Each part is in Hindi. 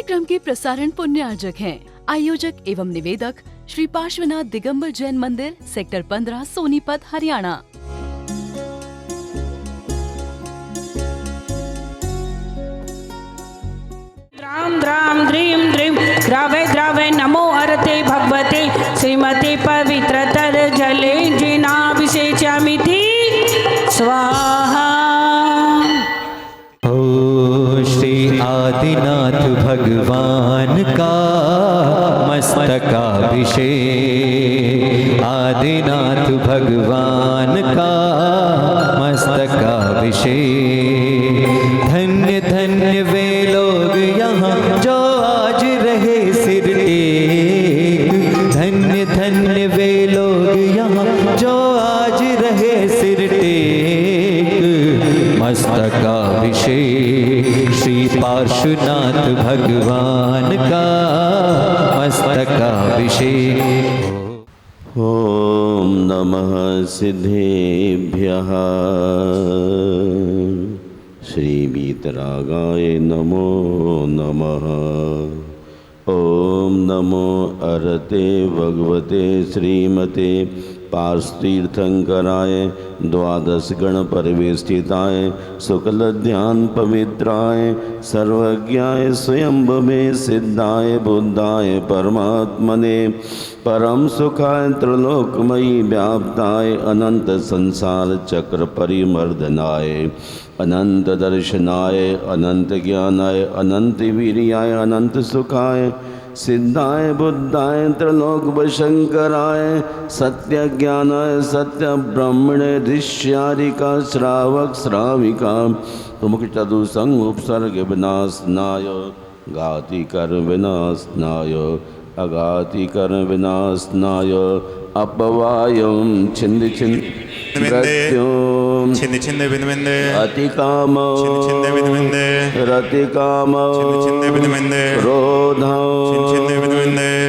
कार्यक्रम के प्रसारण पुण्यार्जक हैं आयोजक एवं निवेदक श्री पार्श्वनाथ दिगंबर जैन मंदिर, सेक्टर 15, सोनीपत, हरियाणा। द्राम द्राम द्रीम द्रीम द्रावे द्रावे नमो हरते भगवते श्रीमते पवित्रतर जले जिनाभिषेचामि थी स्वाहा। ओ श्री आदिनाथ भगवान का मस्तकाभिषेक, आदिनाथ भगवान का मस्तकाभिषेक। धन्य धन्य वे लोग यहाँ जो आज रहे सिर टेक, धन्य धन्य वे लोग यहाँ जो आज रहे सिर टेक। मस्तकाभिषेक श्री पार्श्वनाथ भगवान का मस्तकाभिषेक। ओम नमः सिद्धेभ्यः श्री वीतरागाय नमो नमः। ओम नमो अरते भगवते श्रीमते पार्श्वतीर्थंकराय द्वादश गण परिवेष्टिताय शुक्ल ध्यान पवित्राय सर्वज्ञाय स्वयंभवे सिद्धाय बुद्धाय परमात्मने परम सुखाय त्रिलोकमयी व्याप्ताय अनंत संसार चक्र परिमर्दनाय अनंत दर्शनाय अनंत ज्ञानाय अनंत वीर्याय अनंत सुखाय सिद्धाय बुद्धाय त्रिलोक शंकराय सत्य ज्ञानाय सत्य ब्रह्मणे ऋष्यारिका श्रावक श्राविका प्रमुख चतुसंग उपसर्ग विनाशनाय घाति कर विनाशनाय अघाति कर विनाशनाय अपवायम छिंद छिंद मृत्युम छिंद छिंद बिंद अतिकाम रतिकाम क्रोधम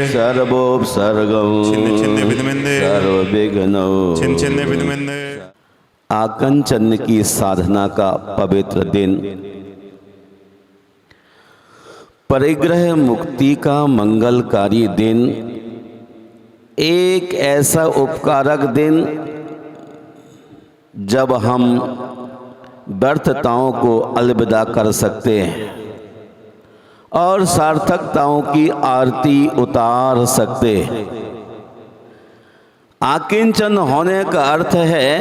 सर्वोपसर्गम सर्वविघ्नम। आकंचन की साधना का पवित्र दिन, परिग्रह मुक्ति का मंगलकारी दिन, एक ऐसा उपकारक दिन जब हम व्यर्थताओं को अलविदा कर सकते हैं और सार्थकताओं की आरती उतार सकते हैं। आकिंचन होने का अर्थ है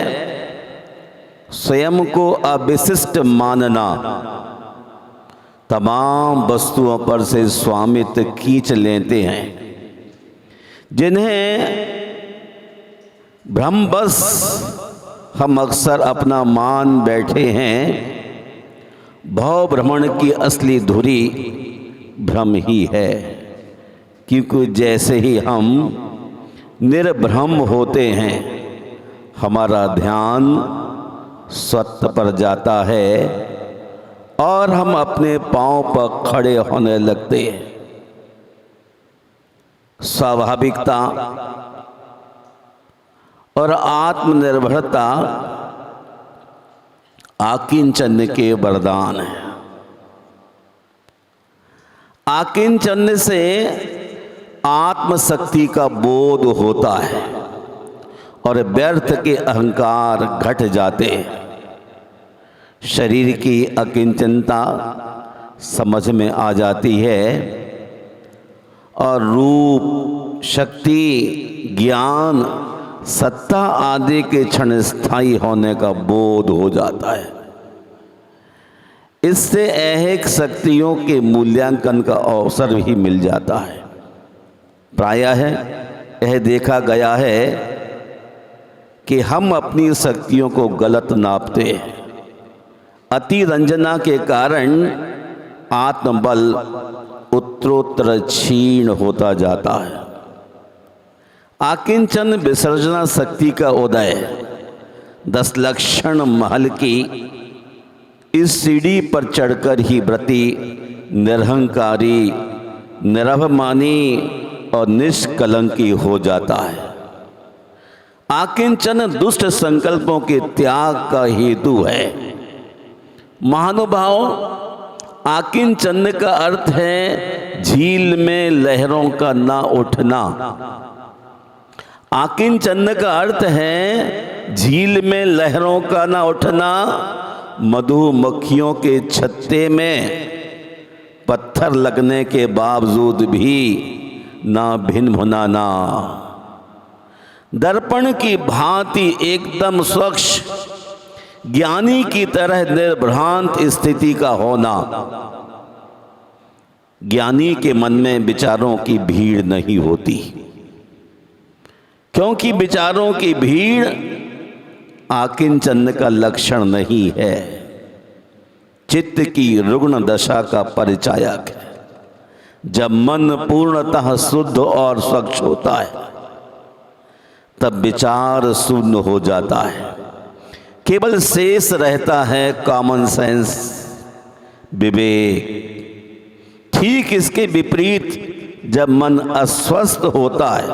स्वयं को अविशिष्ट मानना, तमाम वस्तुओं पर से स्वामित्व खींच लेते हैं, जिन्हें भ्रमवश हम अक्सर अपना मान बैठे हैं। भव भ्रमण की असली धुरी भ्रम ही है, क्योंकि जैसे ही हम निर्भ्रम होते हैं हमारा ध्यान सत्य पर जाता है और हम अपने पांव पर खड़े होने लगते हैं। स्वाभाविकता और आत्मनिर्भरता आकिंचन के वरदान है। आकिंचन से आत्मशक्ति का बोध होता है और व्यर्थ के अहंकार घट जाते हैं। शरीर की अकिंचनता समझ में आ जाती है और रूप, शक्ति, ज्ञान, सत्ता आदि के क्षण स्थायी होने का बोध हो जाता है। इससे ऐहिक शक्तियों के मूल्यांकन का अवसर भी मिल जाता है। प्रायः यह देखा गया है कि हम अपनी शक्तियों को गलत नापते हैं। अतिरंजना के कारण आत्मबल उत्तरोत्तर क्षीण होता जाता है। आकिंचन विसर्जना शक्ति का उदय 10 लक्षण महल की इस सीढ़ी पर चढ़कर ही व्रती निरहंकारी, निरभिमानी और निष्कलंकी हो जाता है। आकिंचन दुष्ट संकल्पों के त्याग का हेतु है। महानुभाव, आकिंचन का अर्थ है झील में लहरों का ना उठना। आकिंचन का अर्थ है झील में लहरों का ना उठना, मधुमक्खियों के छत्ते में पत्थर लगने के बावजूद भी ना भिनभिनाना। दर्पण की भांति एकदम स्वच्छ ज्ञानी की तरह निर्भ्रांत स्थिति का होना। ज्ञानी के मन में विचारों की भीड़ नहीं होती, क्योंकि विचारों की भीड़ आकिंचन का लक्षण नहीं है, चित्त की रुग्ण दशा का परिचायक है। जब मन पूर्णतः शुद्ध और स्वच्छ होता है तब विचार शून्य हो जाता है, केवल शेष रहता है कॉमन सेंस, विवेक। ठीक इसके विपरीत जब मन अस्वस्थ होता है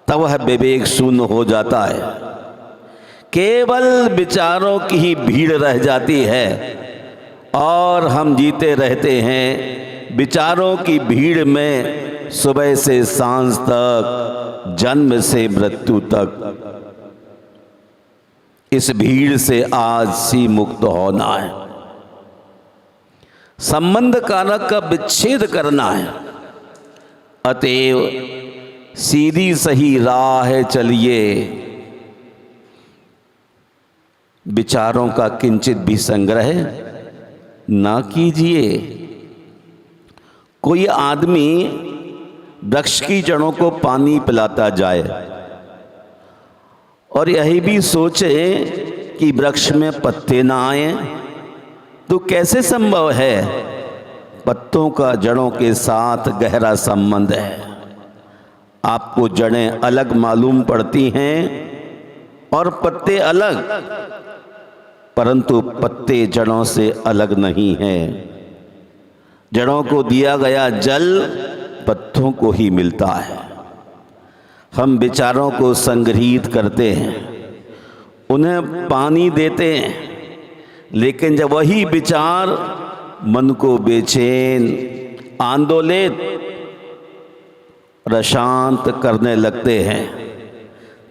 तब वह विवेक शून्य हो जाता है, केवल विचारों की ही भीड़ रह जाती है और हम जीते रहते हैं विचारों की भीड़ में, सुबह से सांझ तक, जन्म से मृत्यु तक। इस भीड़ से आज सी मुक्त होना है, संबंध कारक का विच्छेद करना है। अतएव सीधी सही राह चलिए, विचारों का किंचित भी संग्रह ना कीजिए। कोई आदमी वृक्ष की जड़ों को पानी पिलाता जाए और यही भी सोचे कि वृक्ष में पत्ते ना आए, तो कैसे संभव है? पत्तों का जड़ों के साथ गहरा संबंध है। आपको जड़ें अलग मालूम पड़ती हैं और पत्ते अलग, परंतु पत्ते जड़ों से अलग नहीं हैं। जड़ों को दिया गया जल पत्तों को ही मिलता है। हम विचारों को संग्रहित करते हैं, उन्हें पानी देते हैं, लेकिन जब वही विचार मन को बेचैन, आंदोलित और अशांत करने लगते हैं,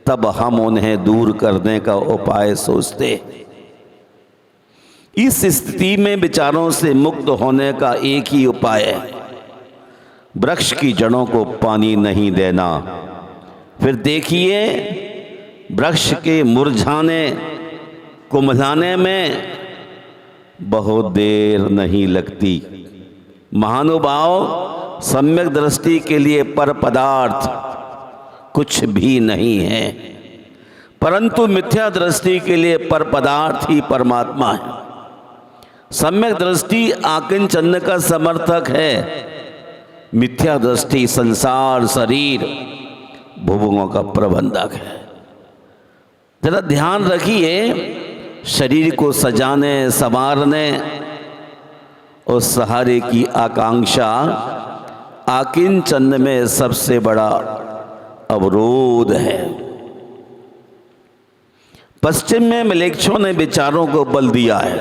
तब हम उन्हें दूर करने का उपाय सोचते हैं। इस स्थिति में विचारों से मुक्त होने का एक ही उपाय है, वृक्ष की जड़ों को पानी नहीं देना। फिर देखिए, वृक्ष के मुरझाने, कुम्हलाने में बहुत देर नहीं लगती। महानुभाव, सम्यक दृष्टि के लिए पर पदार्थ कुछ भी नहीं है, परंतु मिथ्या दृष्टि के लिए पर पदार्थ ही परमात्मा है। सम्यक दृष्टि आकिंचन का समर्थक है, मिथ्या दृष्टि संसार, शरीर, भुवों का प्रबंधक है। जरा ध्यान रखिए, शरीर को सजाने, संवारने और सहारे की आकांक्षा आकिंचन में सबसे बड़ा अवरोध है। पश्चिम में म्लेच्छों ने विचारों को बल दिया है,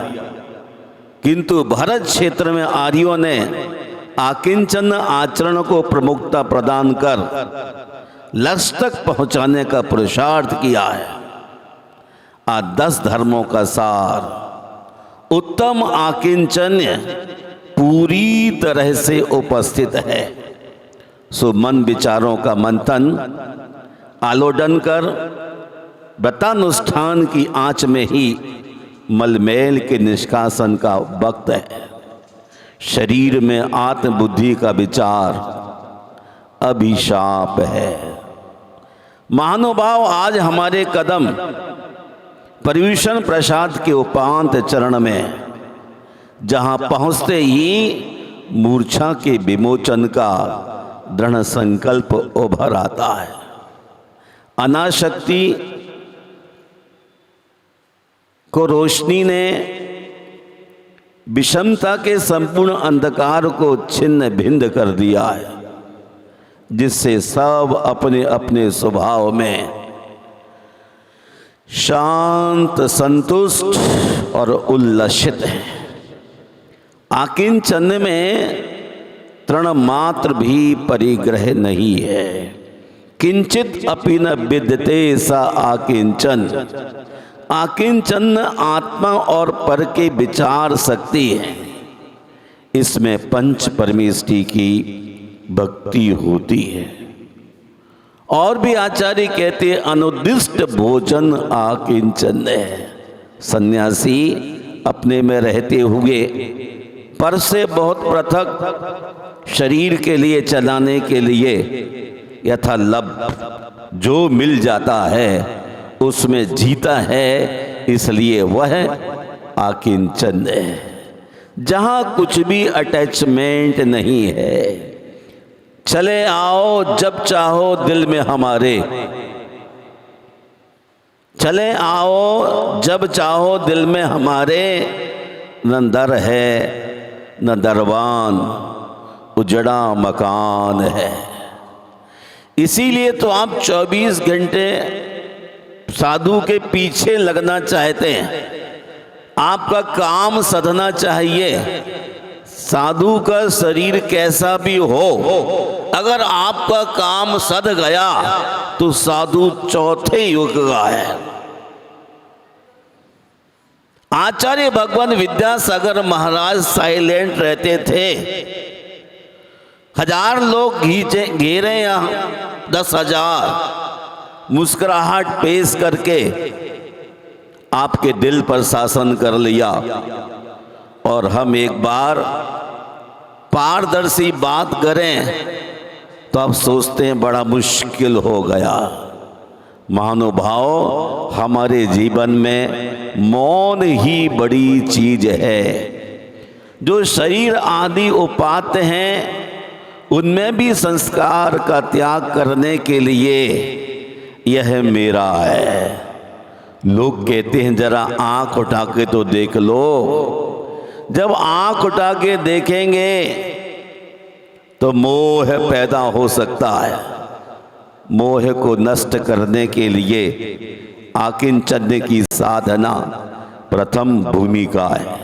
किंतु भारत क्षेत्र में आर्यों ने आकिंचन आचरण को प्रमुखता प्रदान कर लक्ष्य तक पहुंचाने का पुरुषार्थ किया है। आज 10 धर्मों का सार, उत्तम आकिंचन्य पूरी तरह से उपस्थित है। सो मन विचारों का मंथन, आलोडन कर व्रतानुष्ठान की आंच में ही मलमेल के निष्कासन का वक्त है। शरीर में आत्मबुद्धि का विचार अभिशाप है। महानुभाव, आज हमारे कदम पर्यूषण प्रसाद के उपांत चरण में, जहां पहुंचते ही मूर्छा के विमोचन का दृढ़ संकल्प उभर आता है। अनाशक्ति को रोशनी ने विषमता के संपूर्ण अंधकार को छिन्न भिन्न कर दिया है, जिससे सब अपने अपने स्वभाव में शांत, संतुष्ट और उल्लसित है। आकिंचन में तृण मात्र भी परिग्रह नहीं है। किंचित अपि न विद्यते सा आकिंचन। आकिंचन आत्मा और पर के विचार शक्ति है, इसमें पंच परमेष्टि की भक्ति होती है। और भी आचार्य कहते हैं अनुदिष्ट भोजन आकिंचन है। सन्यासी अपने में रहते हुए पर से बहुत पृथक शरीर के लिए चलाने के लिए यथालभ जो मिल जाता है उसमें जीता है, इसलिए वह आकिंचन है, जहां कुछ भी अटैचमेंट नहीं है। चले आओ जब चाहो दिल में हमारे, चले आओ जब चाहो दिल में हमारे, न दर है न दरबान उजड़ा मकान है। इसीलिए तो आप 24 घंटे साधु के पीछे लगना चाहते हैं, आपका काम सधना चाहिए। साधु का शरीर कैसा भी हो, अगर आपका काम सध गया तो साधु चौथे युग का है। आचार्य भगवान विद्यासागर महाराज साइलेंट रहते थे, 1000 लोग घेरे यहाँ 10,000 मुस्कुराहट पेश करके आपके दिल पर शासन कर लिया। और हम एक बार पारदर्शी बात करें तो आप सोचते हैं बड़ा मुश्किल हो गया। महानुभाव, हमारे जीवन में मौन ही बड़ी चीज है। जो शरीर आदि उपात्य हैं उनमें भी संस्कार का त्याग करने के लिए यह मेरा है। लोग कहते हैं जरा आंख उठा के तो देख लो। जब आंख उठा के देखेंगे तो मोह पैदा हो सकता है। मोह को नष्ट करने के लिए आकिंचन की साधना प्रथम भूमिका है।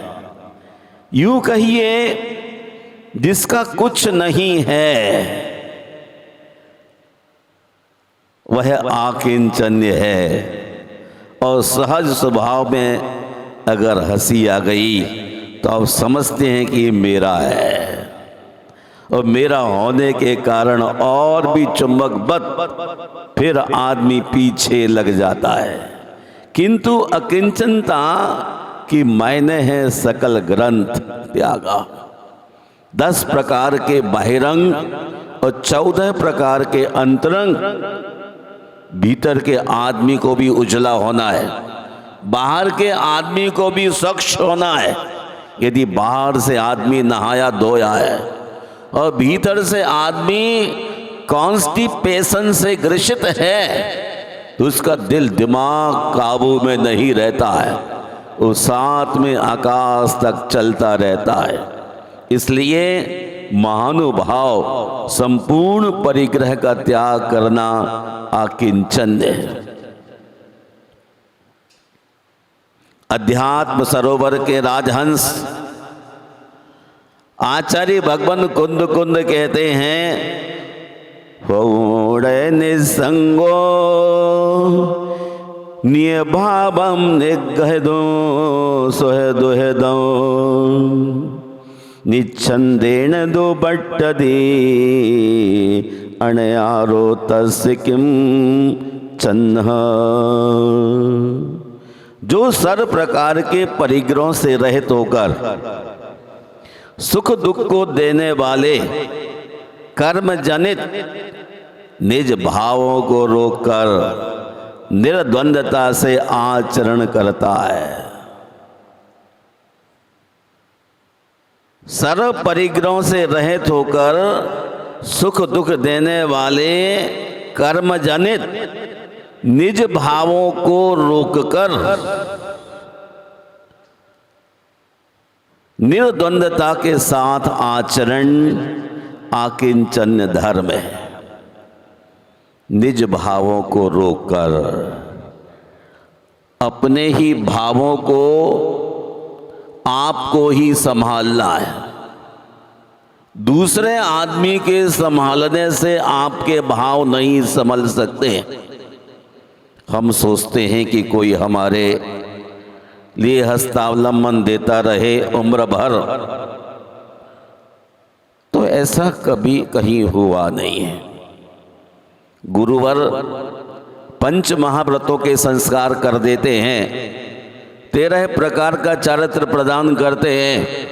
यूं कहिए जिसका कुछ नहीं है वह आकिंचन्य है। और सहज स्वभाव में अगर हंसी आ गई तो आप समझते हैं कि ये मेरा है, और मेरा होने के कारण और भी चुंबकवत फिर आदमी पीछे लग जाता है। किंतु अकिंचनता की मायने है सकल ग्रंथ त्यागा। 10 प्रकार के बाहिरंग और 14 प्रकार के अंतरंग। भीतर के आदमी को भी उजला होना है, बाहर के आदमी को भी स्वच्छ होना है। यदि बाहर से आदमी नहाया धोया है और भीतर से आदमी कॉन्स्टिपेशन से ग्रसित है तो उसका दिल दिमाग काबू में नहीं रहता है, वो साथ में आकाश तक चलता रहता है। इसलिए महानुभाव संपूर्ण परिग्रह का त्याग करना आकिंचन है। अध्यात्म सरोवर के राजहंस आचार्य भगवान कुंद कुंद कहते हैं होड़े निसंगो नियभावम निगहदो सोहदोहदो निच्छंदेन दो बट्टदी अणयारो तस्य किम चन्ह। जो सर्व प्रकार के परिग्रहों से रहित होकर सुख दुख को देने वाले कर्म जनित निज भावों को रोककर निर्द्वंदता से आचरण करता है। सर्व परिग्रहों से रहित होकर सुख दुख देने वाले कर्म जनित निज भावों को रोककर निर्द्वंदता के साथ आचरण आकिंचन्य धर्म है। निज भावों को रोककर अपने ही भावों को आपको ही संभालना है। दूसरे आदमी के संभालने से आपके भाव नहीं संभल सकते। हम सोचते हैं कि कोई हमारे लिए हस्तावलंबन देता रहे उम्र भर, तो ऐसा कभी कहीं हुआ नहीं है। गुरुवर पंच महाव्रतों के संस्कार कर देते हैं, 13 प्रकार का चारित्र प्रदान करते हैं,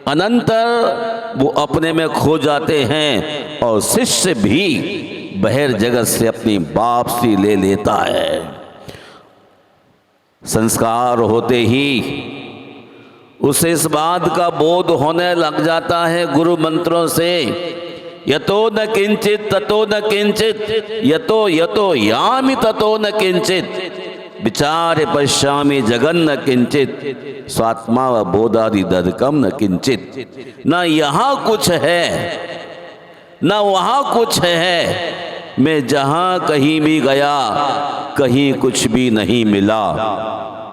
अनंतर वो अपने में खो जाते हैं और शिष्य भी बहिर्जगत से अपनी वापसी ले लेता है। संस्कार होते ही उसे इस बात का बोध होने लग जाता है गुरु मंत्रों से, यतो न किंचित ततो न किंचित, यतो यतो यामि ततो न किंचित, विचार पश्यामि जगन्न किंचित, स्वात्मा व बोधादि दधकम न किंचित। न यहाँ कुछ है न वहाँ कुछ है, मैं जहाँ कहीं भी गया कहीं कुछ भी नहीं मिला,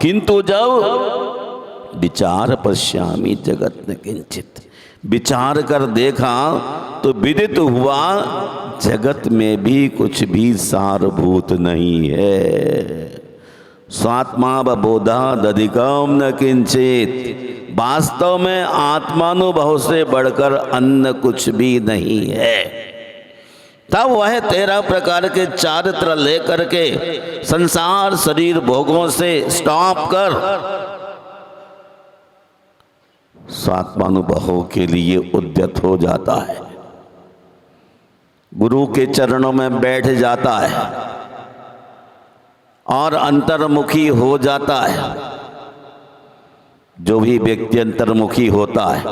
किंतु जब विचार पश्यामि जगत न किंचित, विचार कर देखा तो विदित हुआ जगत में भी कुछ भी सारभूत नहीं है। स्वात्मा बोधादधिकम न किंचित, वास्तव में आत्मानुभव से बढ़कर अन्य कुछ भी नहीं है। तब वह 13 प्रकार के चारित्र लेकर के संसार शरीर भोगों से स्टॉप कर स्वात्मानुभव के लिए उद्यत हो जाता है, गुरु के चरणों में बैठ जाता है और अंतर्मुखी हो जाता है। जो भी व्यक्ति अंतर्मुखी होता है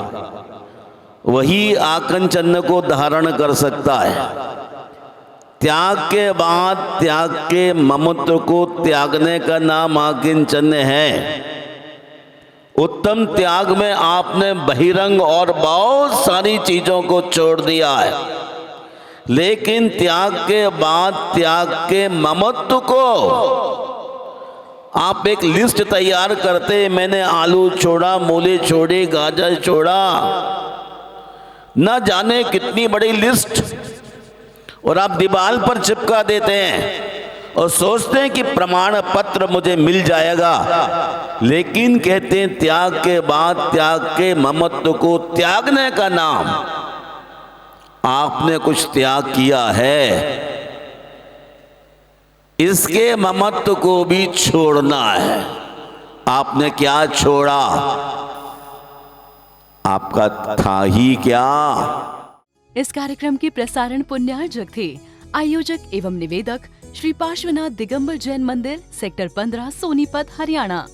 वही आकंचन को धारण कर सकता है। त्याग के बाद त्याग के ममत्व को त्यागने का नाम आकिंचन है। उत्तम त्याग में आपने बहिरंग और बहुत सारी चीजों को छोड़ दिया है, लेकिन त्याग के बाद त्याग के ममत्व को आप एक लिस्ट तैयार करते, मैंने आलू छोड़ा, मूली छोड़ी, गाजर छोड़ा, न जाने कितनी बड़ी लिस्ट, और आप दीवार पर चिपका देते हैं और सोचते हैं कि प्रमाण पत्र मुझे मिल जाएगा। लेकिन कहते हैं त्याग के बाद त्याग के ममत्व को त्यागने का नाम, आपने कुछ त्याग किया है, इसके ममत्व को भी छोड़ना है। आपने क्या छोड़ा? आपका था ही क्या? इस कार्यक्रम के प्रसारण पुण्यार्जक थे आयोजक एवं निवेदक श्री पार्श्वनाथ दिगंबर जैन मंदिर, सेक्टर 15, सोनीपत, हरियाणा।